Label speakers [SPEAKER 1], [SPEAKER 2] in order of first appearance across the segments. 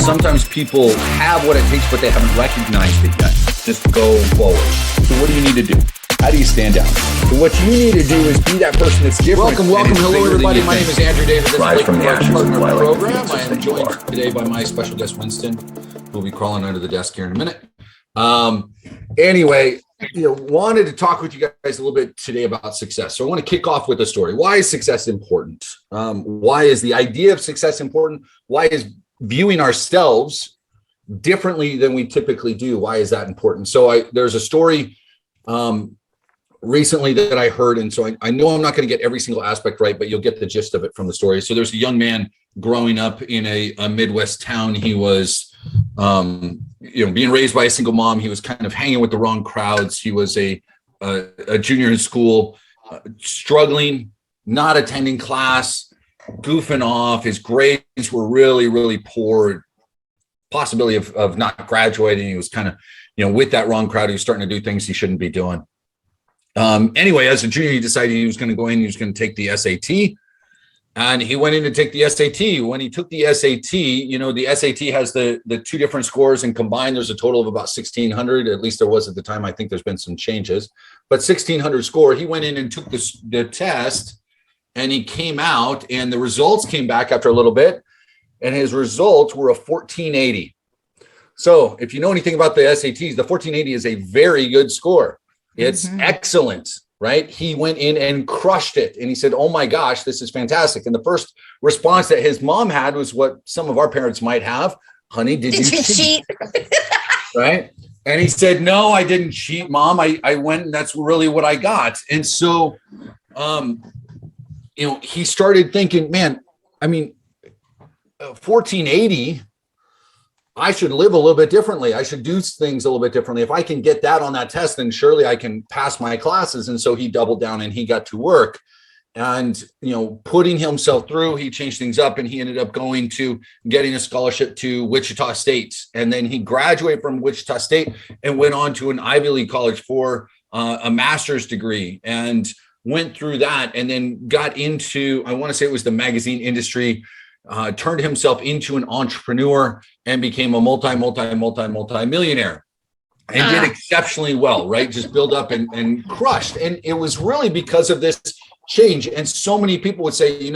[SPEAKER 1] sometimes people have what it takes, but they haven't recognized it yet. Just go forward. So what do you need to do? How do you stand out? So what you need to do is be that person that's different.
[SPEAKER 2] Welcome. Hello, everybody. My name is Andrew David. This is
[SPEAKER 1] Rise from the ashes
[SPEAKER 2] partner
[SPEAKER 1] of twilight.
[SPEAKER 2] program. I am joined today by my special guest, Winston, who will be crawling under the desk here in a minute.
[SPEAKER 1] Anyway, wanted to talk with you guys a little bit today about success. So I want to kick off with a story. Why is success important? Why is the idea of success important? Why is viewing ourselves differently than we typically do? Why is that important? So there's a story recently that I heard, and so I know I'm not going to get every single aspect right, but you'll get the gist of it from the story. So there's a young man growing up in a Midwest town. He was being raised by a single mom. He was kind of hanging with the wrong crowds. He was a junior in school, struggling, not attending class, goofing off. His grades were really, really poor. Possibility of not graduating. He was kind of, with that wrong crowd. He was starting to do things he shouldn't be doing. Anyway, as a junior, he decided he was going to go in. He was going to take the SAT. And he went in to take the SAT. When he took the SAT, the SAT has the two different scores, and combined, there's a total of about 1,600. At least there was at the time. I think there's been some changes, but 1,600 score. He went in and took the test, and he came out, and the results came back after a little bit, and his results were a 1480. So if you know anything about the SATs, the 1480 is a very good score. It's excellent. Right? He went in and crushed it. And he said, oh my gosh, this is fantastic. And the first response that his mom had was what some of our parents might have. Honey, did you cheat? Right? And he said, no, I didn't cheat, Mom. I went and that's really what I got. And so, he started thinking, man, 1480, I should live a little bit differently. I should do things a little bit differently. If I can get that on that test, then surely I can pass my classes. And so he doubled down and he got to work and, putting himself through, he changed things up, and he ended up getting a scholarship to Wichita State. And then he graduated from Wichita State and went on to an Ivy League college for a master's degree, and went through that, and then got into, I want to say it was the magazine industry, turned himself into an entrepreneur and became a multi-millionaire, and did exceptionally well, right? Just built up and crushed. And it was really because of this change. And so many people would say,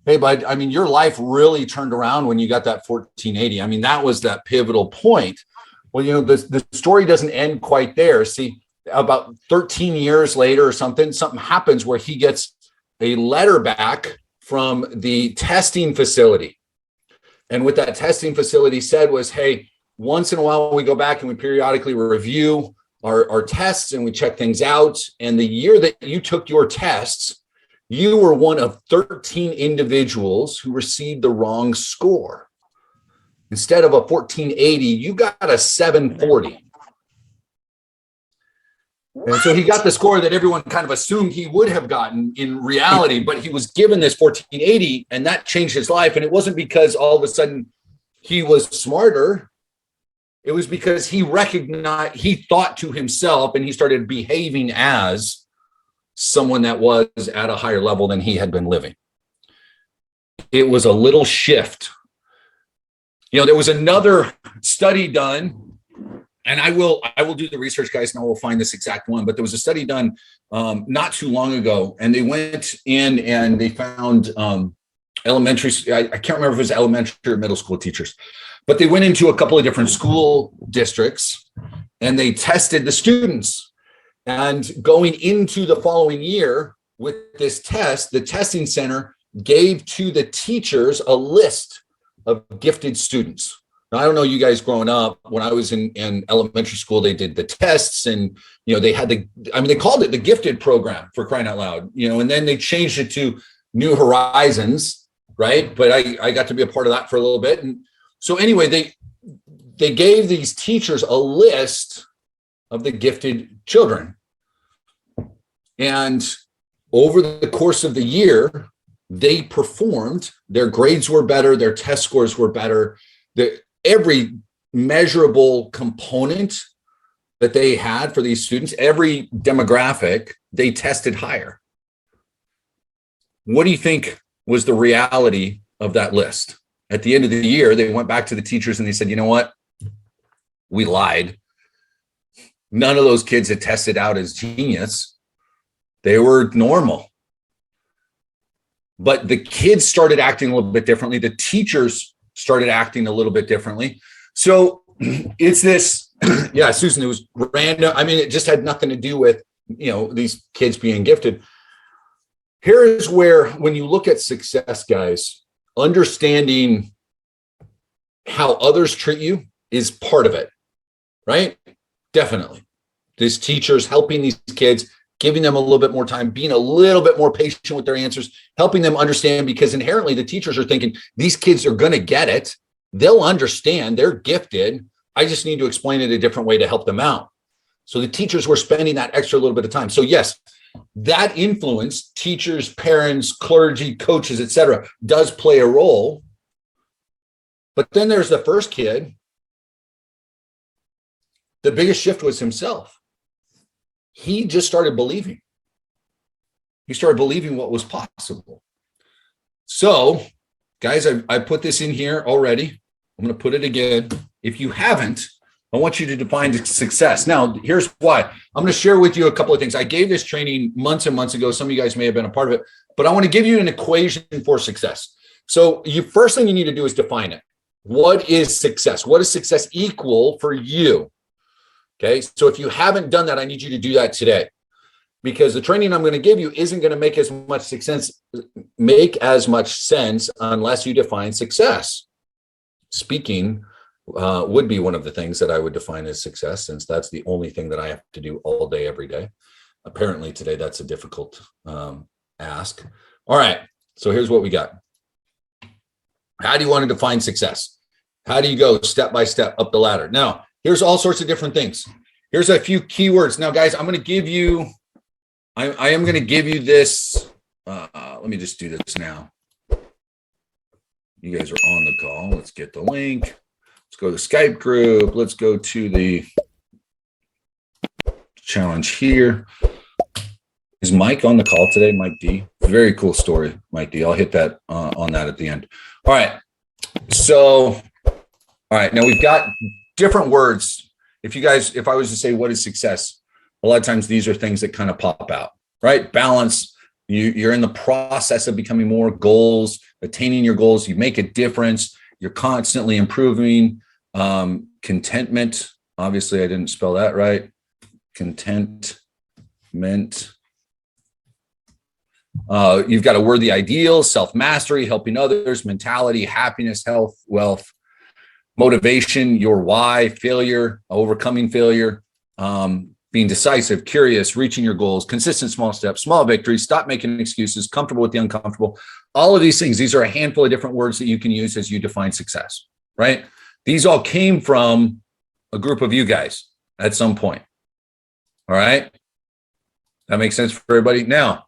[SPEAKER 1] hey, bud, your life really turned around when you got that 1480. That was that pivotal point. Well, the story doesn't end quite there. See, about 13 years later or something happens where he gets a letter back from the testing facility. And what that testing facility said was, hey, once in a while we go back and we periodically review our tests and we check things out. And the year that you took your tests, you were one of 13 individuals who received the wrong score. Instead of a 1480, you got a 740. And so he got the score that everyone kind of assumed he would have gotten in reality, but he was given this 1480, and that changed his life. And it wasn't because all of a sudden he was smarter. It was because he thought to himself, and he started behaving as someone that was at a higher level than he had been living. It was a little shift. There was another study done, and I will do the research, guys, and I will find this exact one. But there was a study done not too long ago, and they went in and they found elementary. I can't remember if it was elementary or middle school teachers, but they went into a couple of different school districts and they tested the students. And going into the following year with this test, the testing center gave to the teachers a list of gifted students. Now, I don't know, you guys growing up, when I was in elementary school, they did the tests, and, they had they called it the gifted program, for crying out loud, and then they changed it to New Horizons, right? But I got to be a part of that for a little bit. And so anyway, they gave these teachers a list of the gifted children. And over the course of the year, they performed. Their grades were better. Their test scores were better. Every measurable component that they had for these students, every demographic, they tested higher. What do you think was the reality of that list? At the end of the year, they went back to the teachers and they said, you know what? We lied. None of those kids had tested out as genius. They were normal. But the kids started acting a little bit differently. The teachers started acting a little bit differently. So it's this, yeah, Susan, it was random. I mean, it just had nothing to do with, these kids being gifted. Here's where, when you look at success, guys, understanding how others treat you is part of it, right? Definitely. These teachers helping these kids, giving them a little bit more time, being a little bit more patient with their answers, helping them understand, because inherently the teachers are thinking these kids are going to get it. They'll understand. They're gifted. I just need to explain it a different way to help them out. So the teachers were spending that extra little bit of time. So yes, that influence, teachers, parents, clergy, coaches, etc., does play a role. But then there's the first kid. The biggest shift was himself. He just started believing. He started believing what was possible. So, guys, I put this in here already. I'm going to put it again. If you haven't, I want you to define success. Now, here's why. I'm going to share with you a couple of things. I gave this training months and months ago. Some of you guys may have been a part of it, but I want to give you an equation for success. So, first thing you need to do is define it. What is success? What does success equal for you? Okay, so if you haven't done that, I need you to do that today, because the training I'm going to give you isn't going to make as much sense unless you define success. Speaking would be one of the things that I would define as success, since that's the only thing that I have to do all day, every day. Apparently today, that's a difficult ask. All right, so here's what we got. How do you want to define success? How do you go step by step up the ladder? Now, here's all sorts of different things. Here's a few keywords. Now, guys, I'm going to give you, I am going to give you this. Let me just do this now. You guys are on the call. Let's get the link. Let's go to the Skype group. Let's go to the challenge here. Is Mike on the call today? Mike D. Very cool story, Mike D. I'll hit that on that at the end. All right. So, all right. Now we've got different words. If I was to say, what is success? A lot of times these are things that kind of pop out, right? Balance. You're in the process of becoming more goals, attaining your goals. You make a difference. You're constantly improving. Contentment. Obviously, I didn't spell that right. Contentment. You've got a worthy ideal, self-mastery, helping others, mentality, happiness, health, wealth, motivation, your why, failure, overcoming failure, being decisive, curious, reaching your goals, consistent small steps, small victories, stop making excuses, comfortable with the uncomfortable. All of these things, these are a handful of different words that you can use as you define success, right? These all came from a group of you guys at some point. All right. That makes sense for everybody. Now,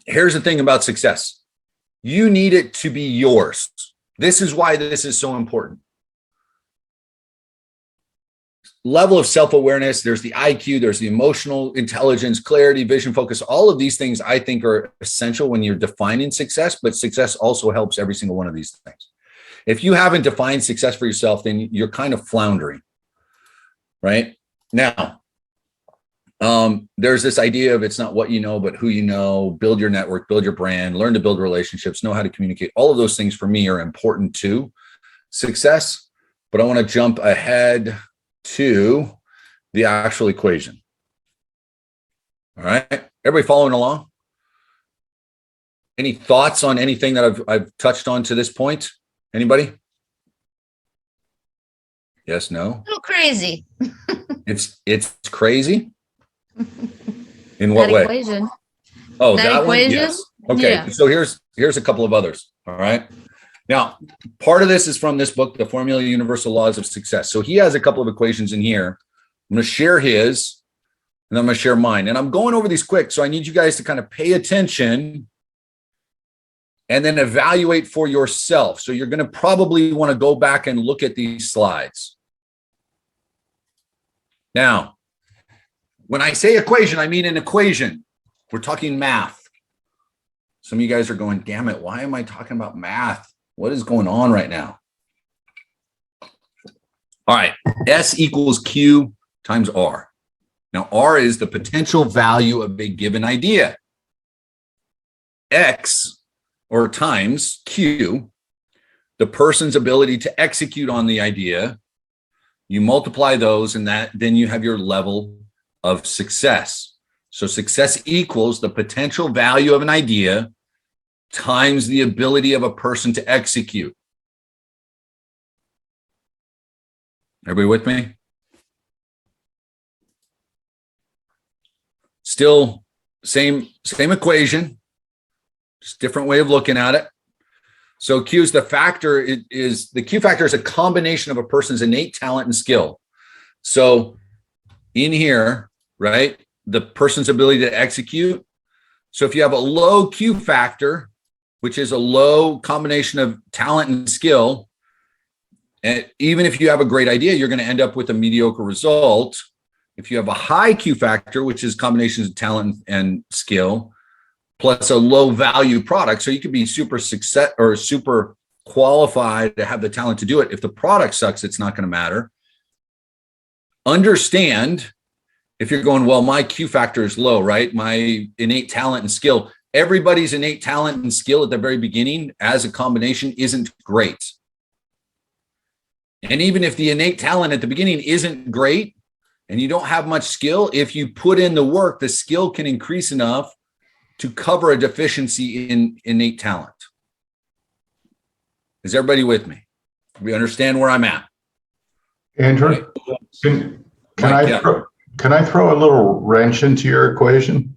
[SPEAKER 1] here's the thing about success. You need it to be yours. This is why this is so important. Level of self-awareness, there's the IQ, there's the emotional intelligence, clarity, vision, focus. All of these things I think are essential when you're defining success, but success also helps every single one of these things. If you haven't defined success for yourself, then you're kind of floundering, right? Now, there's this idea of it's not what you know, but who you know, build your network, build your brand, learn to build relationships, know how to communicate. All of those things for me are important to success, but I want to jump ahead to the actual equation. All right, everybody following along? Any thoughts on anything that I've touched on to this point? Anybody? Yes, no?
[SPEAKER 3] A little crazy.
[SPEAKER 1] It's crazy? In what
[SPEAKER 3] That
[SPEAKER 1] way?
[SPEAKER 3] equation.
[SPEAKER 1] Oh,
[SPEAKER 3] That
[SPEAKER 1] that one?
[SPEAKER 3] equation?
[SPEAKER 1] Yes. Okay,
[SPEAKER 3] Yeah.
[SPEAKER 1] so here's a couple of others, all right? Now, part of this is from this book, The Formula Universal Laws of Success. So he has a couple of equations in here. I'm going to share his, and I'm going to share mine. And I'm going over these quick, so I need you guys to kind of pay attention and then evaluate for yourself. So you're going to probably want to go back and look at these slides. Now, when I say equation, I mean an equation. We're talking math. Some of you guys are going, damn it, why am I talking about math? What is going on right now? All right. S equals Q times R. Now, R is the potential value of a given idea. X, or times Q, the person's ability to execute on the idea. You multiply those, and then you have your level of success. So success equals the potential value of an idea times the ability of a person to execute. Everybody with me? Still same equation, just different way of looking at it. So Q is the factor. The Q factor is a combination of a person's innate talent and skill. So in here, right, the person's ability to execute. So if you have a low Q factor, which is a low combination of talent and skill, and even if you have a great idea, you're going to end up with a mediocre result. If you have a high Q factor, which is combinations of talent and skill, plus a low value product, so you could be super success or super qualified to have the talent to do it. If the product sucks, it's not going to matter. Understand, if you're going, well, my Q factor is low, right? My innate talent and skill. Everybody's innate talent and skill at the very beginning as a combination isn't great. And even if the innate talent at the beginning isn't great and you don't have much skill, if you put in the work, the skill can increase enough to cover a deficiency in innate talent. Is everybody with me? We understand where I'm at.
[SPEAKER 3] Andrew, can I throw a little wrench into your equation?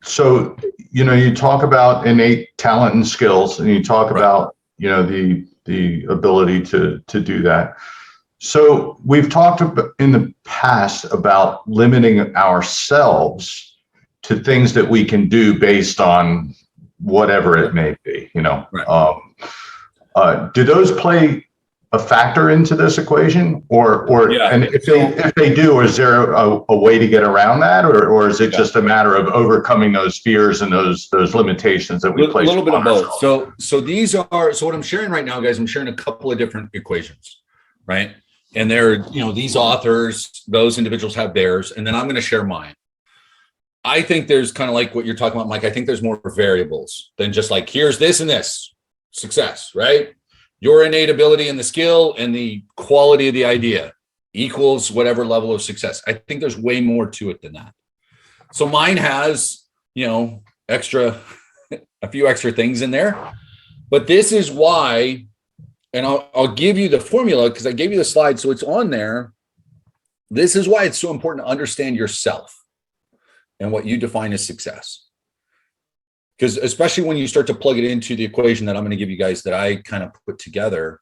[SPEAKER 3] So, you talk about innate talent and skills, and you talk about, the ability to do that. So we've talked in the past about limiting ourselves to things that we can do based on whatever it may be,
[SPEAKER 1] Right.
[SPEAKER 3] Do those play a factor into this equation, and if they do, is there a way to get around that, or is it just a matter of overcoming those fears and those limitations that we place?
[SPEAKER 1] A little bit of both. So what I'm sharing right now, guys, I'm sharing a couple of different equations, right? And they're, these authors, those individuals have theirs, and then I'm going to share mine. I think there's kind of like what you're talking about, Mike. I think there's more variables than just like, here's this and this success, right? Your innate ability and the skill and the quality of the idea equals whatever level of success. I think there's way more to it than that. So mine has, a few extra things in there, but this is why, and I'll give you the formula because I gave you the slide, so it's on there. This is why it's so important to understand yourself and what you define as success. Because especially when you start to plug it into the equation that I'm going to give you guys that I kind of put together,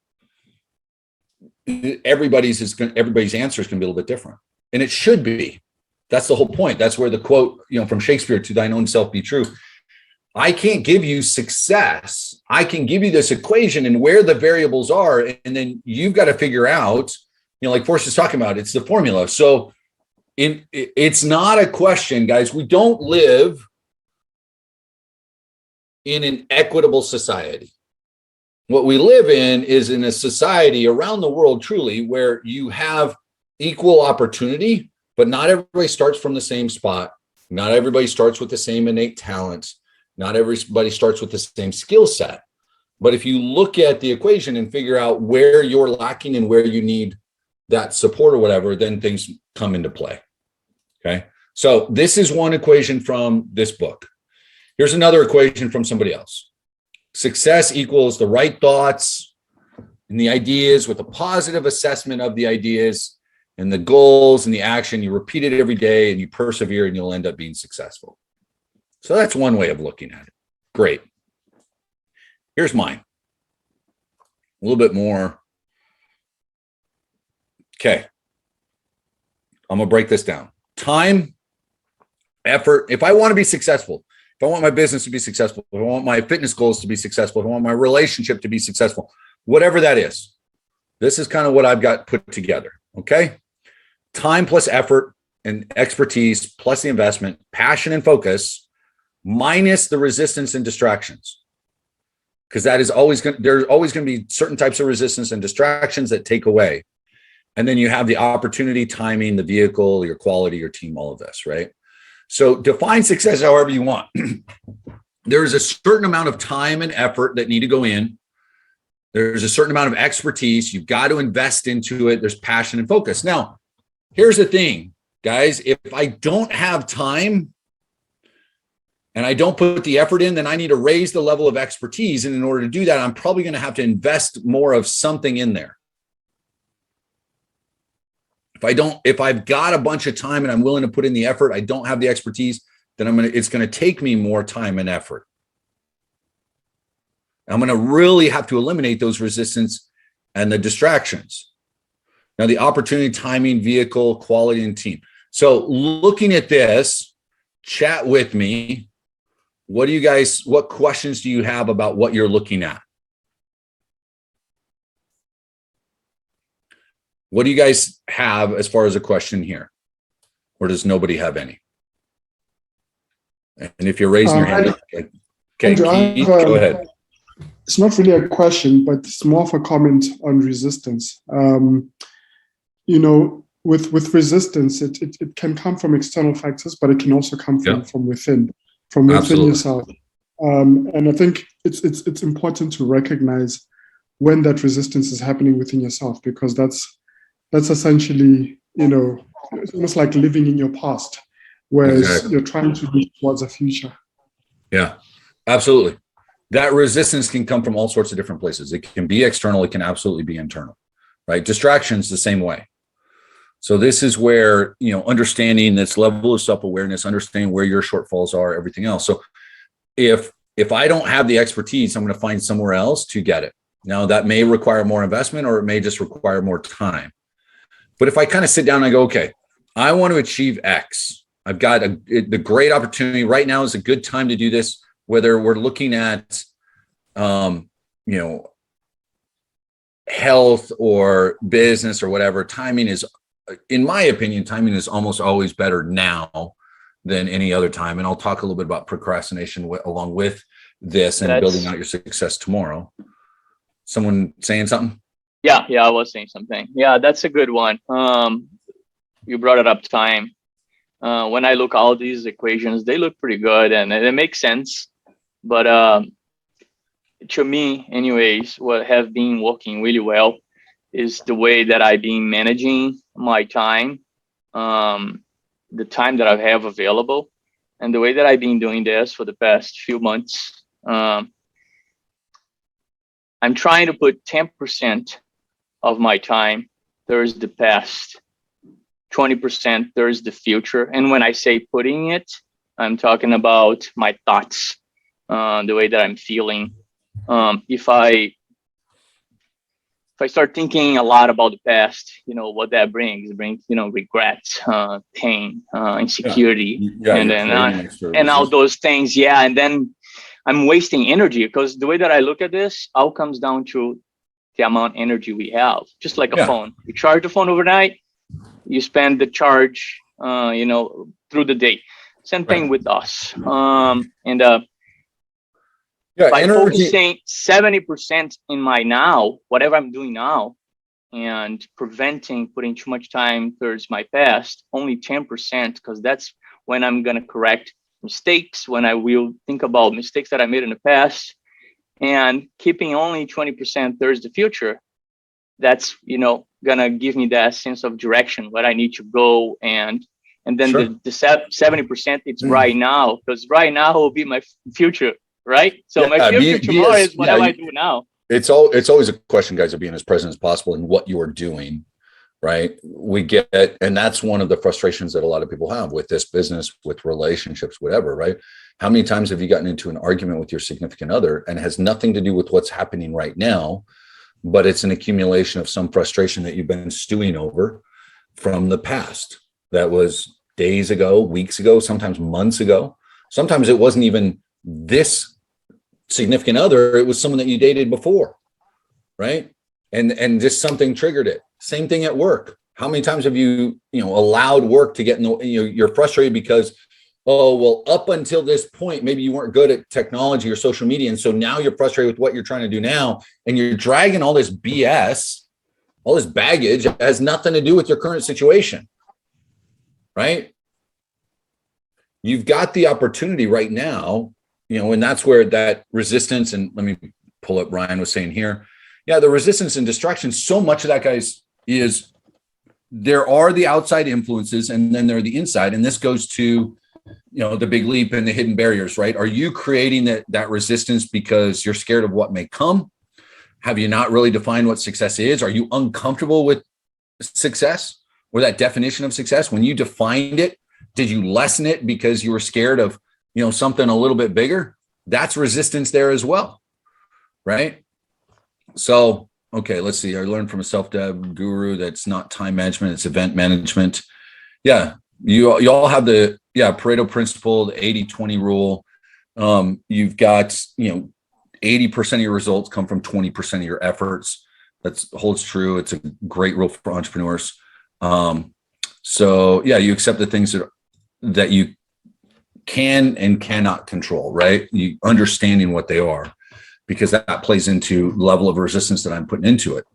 [SPEAKER 1] everybody's answer is going to be a little bit different. And it should be. That's the whole point. That's where the quote, from Shakespeare, "To thine own self be true." I can't give you success. I can give you this equation and where the variables are. And then you've got to figure out, like Forrest is talking about, it's the formula. So it's not a question, guys. We don't live in an equitable society. What we live in is in a society around the world, truly, where you have equal opportunity, but not everybody starts from the same spot. Not everybody starts with the same innate talent. Not everybody starts with the same skill set. But if you look at the equation and figure out where you're lacking and where you need that support or whatever, then things come into play. Okay. So this is one equation from this book. Here's another equation from somebody else. Success equals the right thoughts and the ideas with a positive assessment of the ideas and the goals and the action. You repeat it every day and you persevere and you'll end up being successful. So that's one way of looking at it. Great. Here's mine. A little bit more. Okay. I'm going to break this down. Time, effort. If I want to be successful, if I want my business to be successful, if I want my fitness goals to be successful, if I want my relationship to be successful, whatever that is, this is kind of what I've got put together. Okay. Time plus effort and expertise plus the investment, passion and focus, minus the resistance and distractions. because that is always going. There's always going to be certain types of resistance and distractions that take away. And then you have the opportunity, timing, the vehicle, your quality, your team, all of this, right? So define success however you want. There is a certain amount of time and effort that need to go in. There's a certain amount of expertise. You've got to invest into it. There's passion and focus. Now, here's the thing, guys. If I don't have time and I don't put the effort in, then I need to raise the level of expertise. And in order to do that, I'm probably going to have to invest more of something in there. If I've got a bunch of time and I'm willing to put in the effort, I don't have the expertise, then it's going to take me more time and effort. I'm going to really have to eliminate those resistance and the distractions. Now, the opportunity, timing, vehicle, quality, and team. So looking at this, chat with me. What questions do you have about what you're looking at? What do you guys have as far as a question here? Or does nobody have any? And if you're raising your hand, okay,
[SPEAKER 4] Andrew,
[SPEAKER 1] Keith, go ahead.
[SPEAKER 4] It's not really a question, but it's more of a comment on resistance. With resistance, it can come from external factors, but it can also come from within
[SPEAKER 1] Absolutely.
[SPEAKER 4] yourself. And I think it's important to recognize when that resistance is happening within yourself, because that's essentially, it's almost like living in your past, whereas you're trying to move towards a future.
[SPEAKER 1] Yeah, absolutely. That resistance can come from all sorts of different places. It can be external. It can absolutely be internal, right? Distractions the same way. So this is where, understanding this level of self-awareness, understanding where your shortfalls are, everything else. So if I don't have the expertise, I'm going to find somewhere else to get it. Now that may require more investment, or it may just require more time. But if I kind of sit down and I go, okay, I want to achieve X. I've got the great opportunity right now is a good time to do this, whether we're looking at, health or business or whatever. Timing is, in my opinion, almost always better now than any other time. And I'll talk a little bit about procrastination along with this and building out your success tomorrow. Someone saying something?
[SPEAKER 5] Yeah, I was saying something. Yeah, that's a good one. You brought it up, time. When I look at all these equations, they look pretty good and it makes sense. But to me, anyways, what have been working really well is the way that I've been managing my time, the time that I have available, and the way that I've been doing this for the past few months. I'm trying to put 10% of my time towards the past, 20% towards the future. And when I say putting it, I'm talking about my thoughts, the way that I'm feeling. If I start thinking a lot about the past, what that brings, regrets, pain, insecurity, and all those things. Yeah. And then I'm wasting energy, because the way that I look at this all comes down to the amount of energy we have, just like a phone. You charge the phone overnight, you spend the charge, through the day. Same thing with us. By focusing 70% in my now, whatever I'm doing now, and preventing putting too much time towards my past, only 10%, because that's when I'm going to correct mistakes, when I will think about mistakes that I made in the past, and keeping only 20% towards the future, that's, going to give me that sense of direction, where I need to go. And then the 70%, it's right now, because right now will be my future. Right. So my future tomorrow is whatever I do now.
[SPEAKER 1] It's always a question, guys, of being as present as possible in what you are doing. Right. We get, and that's one of the frustrations that a lot of people have with this business, with relationships, whatever. Right. How many times have you gotten into an argument with your significant other and it has nothing to do with what's happening right now, but it's an accumulation of some frustration that you've been stewing over from the past? That was days ago, weeks ago, sometimes months ago. Sometimes it wasn't even this significant other, it was someone that you dated before, right? And just something triggered it. Same thing at work. How many times have you allowed work to get in the, you're frustrated because oh, well, up until this point, maybe you weren't good at technology or social media. And so now you're frustrated with what you're trying to do now. And you're dragging all this BS, all this baggage that has nothing to do with your current situation, right? You've got the opportunity right now, and that's where that resistance, and let me pull up Ryan was saying here. Yeah, the resistance and distraction, so much of that, guys, is there are the outside influences and then there are the inside. And this goes to, the big leap and the hidden barriers, right? Are you creating that resistance because you're scared of what may come? Have you not really defined what success is? Are you uncomfortable with success or that definition of success? When you defined it, did you lessen it because you were scared of, something a little bit bigger? That's resistance there as well, right? So, okay, let's see. I learned from a self-dev guru that's not time management, it's event management. Yeah, you all have the Pareto Principle, the 80-20 rule. You've got, 80% of your results come from 20% of your efforts. That holds true. It's a great rule for entrepreneurs. So yeah, you accept the things that you can and cannot control, right? You understanding what they are, because that plays into level of resistance that I'm putting into it.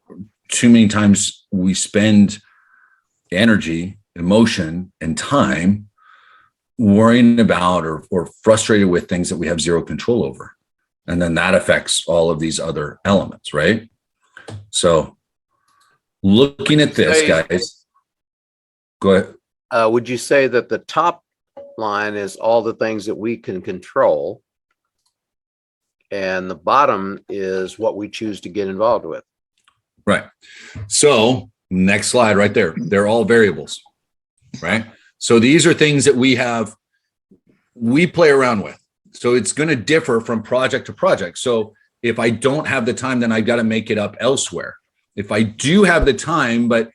[SPEAKER 1] Too many times we spend energy, emotion, and time worrying about or frustrated with things that we have zero control over. And then that affects all of these other elements, right? So looking at this, guys, go ahead.
[SPEAKER 6] Would you say that the top line is all the things that we can control, and the bottom is what we choose to get involved with?
[SPEAKER 1] Right. So next slide right there. They're all variables, right? So these are things that we play around with. So it's going to differ from project to project. So if I don't have the time, then I've got to make it up elsewhere. If I do have the time, but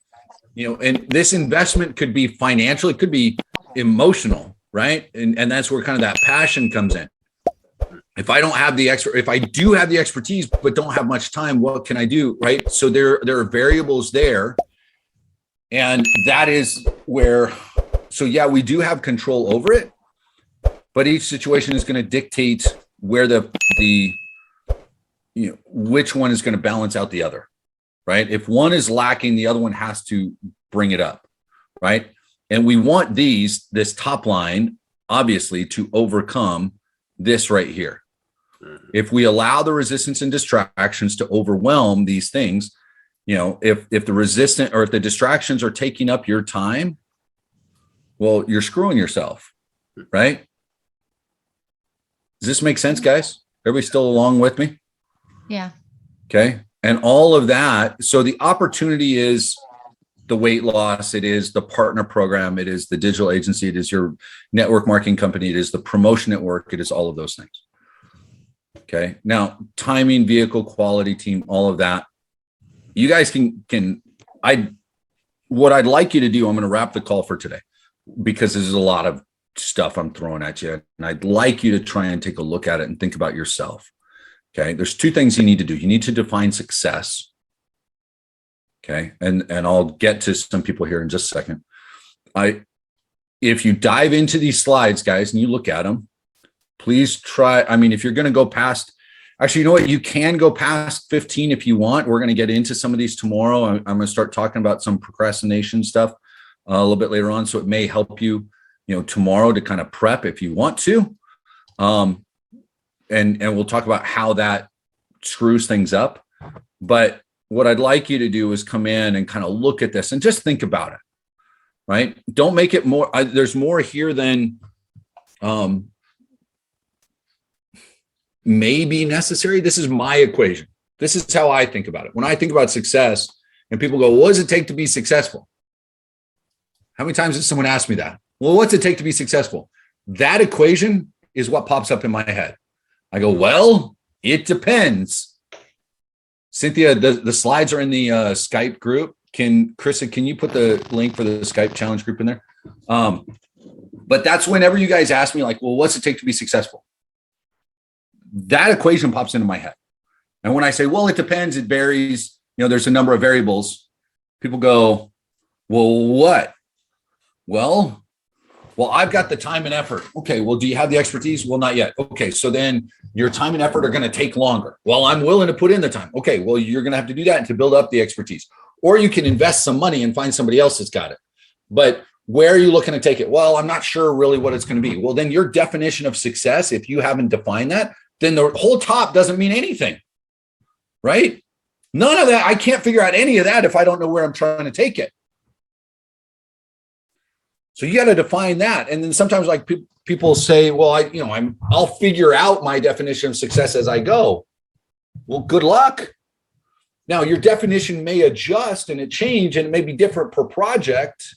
[SPEAKER 1] and this investment could be financial, it could be emotional, right? And that's where kind of that passion comes in. If I don't have if I do have the expertise, but don't have much time, what can I do, right? So there are variables there. And that is where, so yeah, we do have control over it, but each situation is going to dictate where which one is going to balance out the other, right? If one is lacking, the other one has to bring it up, right? And we want this top line, obviously, to overcome this right here. If we allow the resistance and distractions to overwhelm these things, if the distractions are taking up your time, well, you're screwing yourself, right? Does this make sense, guys? Everybody still along with me?
[SPEAKER 7] Yeah.
[SPEAKER 1] Okay. And all of that. So the opportunity is the weight loss. It is the partner program. It is the digital agency. It is your network marketing company. It is the promotion network. It is all of those things. Okay. Now, timing, vehicle, quality, team, all of that. You guys what I'd like you to do, I'm going to wrap the call for today because there's a lot of stuff I'm throwing at you. And I'd like you to try and take a look at it and think about yourself. Okay. There's two things you need to do. You need to define success. Okay. And I'll get to some people here in just a second. If you dive into these slides, guys, and you look at them, please try. If you're going to go past, actually, you know what? You can go past 15 if you want. We're going to get into some of these tomorrow. I'm going to start talking about some procrastination stuff a little bit later on. So it may help you, tomorrow to kind of prep if you want to. And we'll talk about how that screws things up. But what I'd like you to do is come in and kind of look at this and just think about it, right? Don't make it more. There's more here than maybe necessary. This is my equation. This is how I think about it. When I think about success and people go, what does it take to be successful? How many times has someone asked me that? Well, what's it take to be successful? That equation is what pops up in my head. I go, well, it depends. Cynthia, the slides are in the Skype group. Krista, can you put the link for the Skype challenge group in there? But that's whenever you guys ask me, like, well, what's it take to be successful? That equation pops into my head. And when I say, well, it depends, it varies, there's a number of variables, people go, well, what? Well, Well, I've got the time and effort. Okay, well, do you have the expertise? Well, not yet. Okay, so then your time and effort are going to take longer. Well, I'm willing to put in the time. Okay, well, you're going to have to do that to build up the expertise. Or you can invest some money and find somebody else that's got it. But where are you looking to take it? Well, I'm not sure really what it's going to be. Well, then your definition of success, if you haven't defined that, then the whole top doesn't mean anything, right? None of that. I can't figure out any of that if I don't know where I'm trying to take it. So you got to define that. And then sometimes like people say, well, I'll figure out my definition of success as I go. Well, good luck. Now your definition may adjust and it change and it may be different per project.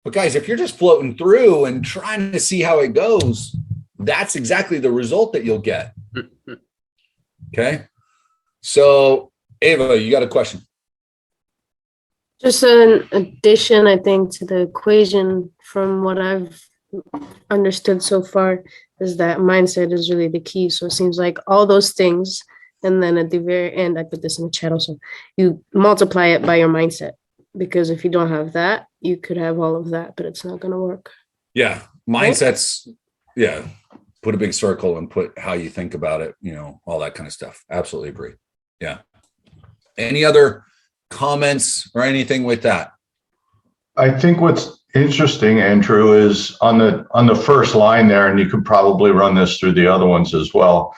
[SPEAKER 1] But guys, if you're just floating through and trying to see how it goes, that's exactly the result that you'll get. Okay. So Ava, you got a question?
[SPEAKER 7] Just an addition, I think, to the equation from what I've understood so far is that mindset is really the key. So it seems like all those things, and then at the very end, I put this in the chat also, you multiply it by your mindset. Because if you don't have that, you could have all of that, but it's not going to work.
[SPEAKER 1] Yeah. Mindsets. Yeah. Put a big circle and put how you think about it, all that kind of stuff. Absolutely agree. Yeah. Any other comments or anything with that?
[SPEAKER 3] I think what's interesting, Andrew, is on the first line there, and you could probably run this through the other ones as well.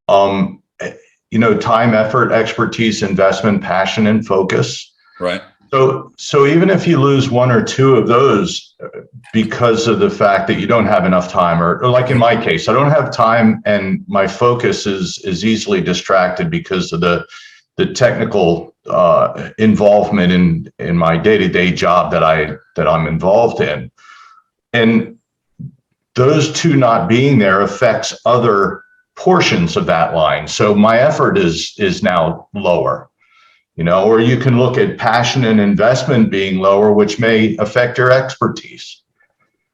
[SPEAKER 3] Time, effort, expertise, investment, passion, and focus.
[SPEAKER 1] Right.
[SPEAKER 3] So even if you lose one or two of those because of the fact that you don't have enough time, or like in my case, I don't have time and my focus is easily distracted because of the technical involvement in my day-to-day job that I'm involved in. And those two not being there affects other portions of that line. So my effort is now lower. Or you can look at passion and investment being lower, which may affect your expertise.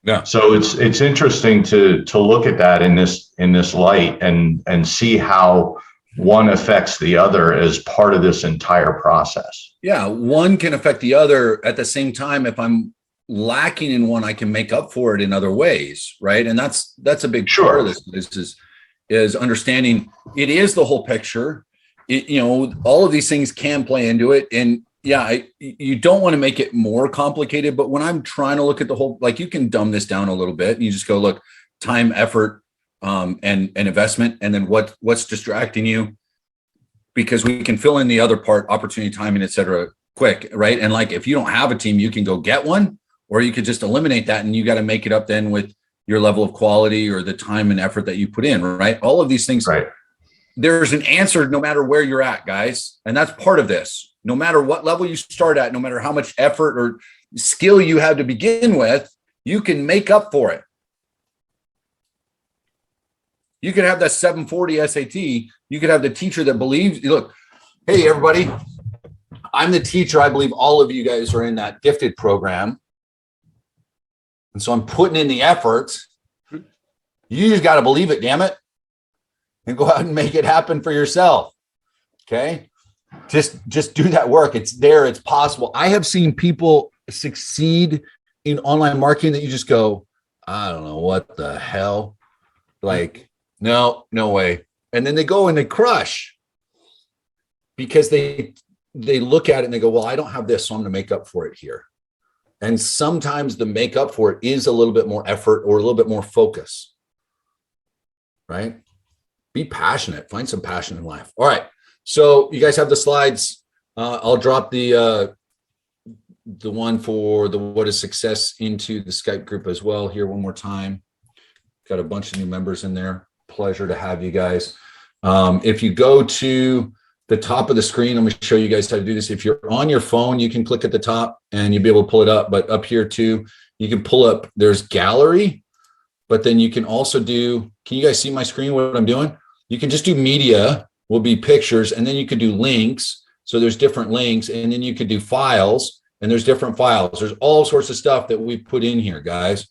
[SPEAKER 1] Yeah.
[SPEAKER 3] So it's interesting to look at that in this light and see how one affects the other as part of this entire process.
[SPEAKER 1] Yeah, one can affect the other at the same time. If I'm lacking in one, I can make up for it in other ways, right? And that's a big part of this is understanding it is the whole picture. All of these things can play into it. And yeah, you don't want to make it more complicated, but when I'm trying to look at the whole, like you can dumb this down a little bit and you just go, look, time, effort, and investment, and then what's distracting you, because we can fill in the other part, opportunity, timing, et cetera, quick, right? And like, if you don't have a team, you can go get one, or you could just eliminate that and you got to make it up then with your level of quality or the time and effort that you put in, right? All of these things.
[SPEAKER 3] Right.
[SPEAKER 1] There's an answer no matter where you're at, guys. And that's part of this. No matter what level you start at, no matter how much effort or skill you have to begin with, you can make up for it. You could have that 740 SAT. You could have the teacher that believes, look, hey, everybody, I'm the teacher. I believe all of you guys are in that gifted program. And so I'm putting in the effort. You just got to believe it, damn it. And go out and make it happen for yourself. Okay. Just do that work. It's there. It's possible. I have seen people succeed in online marketing that you just go, I don't know what the hell. Like, no way. And then they go and they crush because they look at it and they go, well, I don't have this, so I'm going to make up for it here. And sometimes the make up for it is a little bit more effort or a little bit more focus, right? Be passionate. Find some passion in life. All right. So you guys have the slides. I'll drop the one for the what is success into the Skype group as well here one more time. Got a bunch of new members in there. Pleasure to have you guys. If you go to the top of the screen, I'm going to show you guys how to do this. If you're on your phone, you can click at the top and you'll be able to pull it up. But up here too, you can pull up, there's gallery, but then you can also do, can you guys see my screen, what I'm doing? You can just do media, will be pictures, and then you could do links. So there's different links, and then you could do files, and there's different files. There's all sorts of stuff that we've put in here, guys.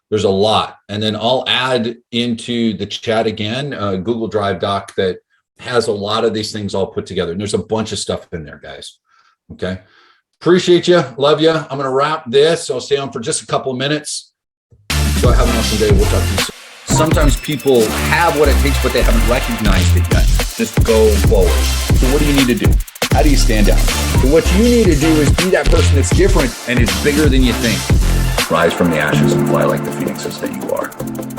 [SPEAKER 1] There's a lot. And then I'll add into the chat again, a Google Drive doc that has a lot of these things all put together. And there's a bunch of stuff in there, guys. Okay. Appreciate you. Love you. I'm going to wrap this. I'll stay on for just a couple of minutes. So have an awesome day. We'll talk to you soon. Sometimes people have what it takes, but they haven't recognized it yet. Just go forward. So what do you need to do? How do you stand out? So what you need to do is be that person that's different and is bigger than you think. Rise from the ashes and fly like the phoenixes that you are.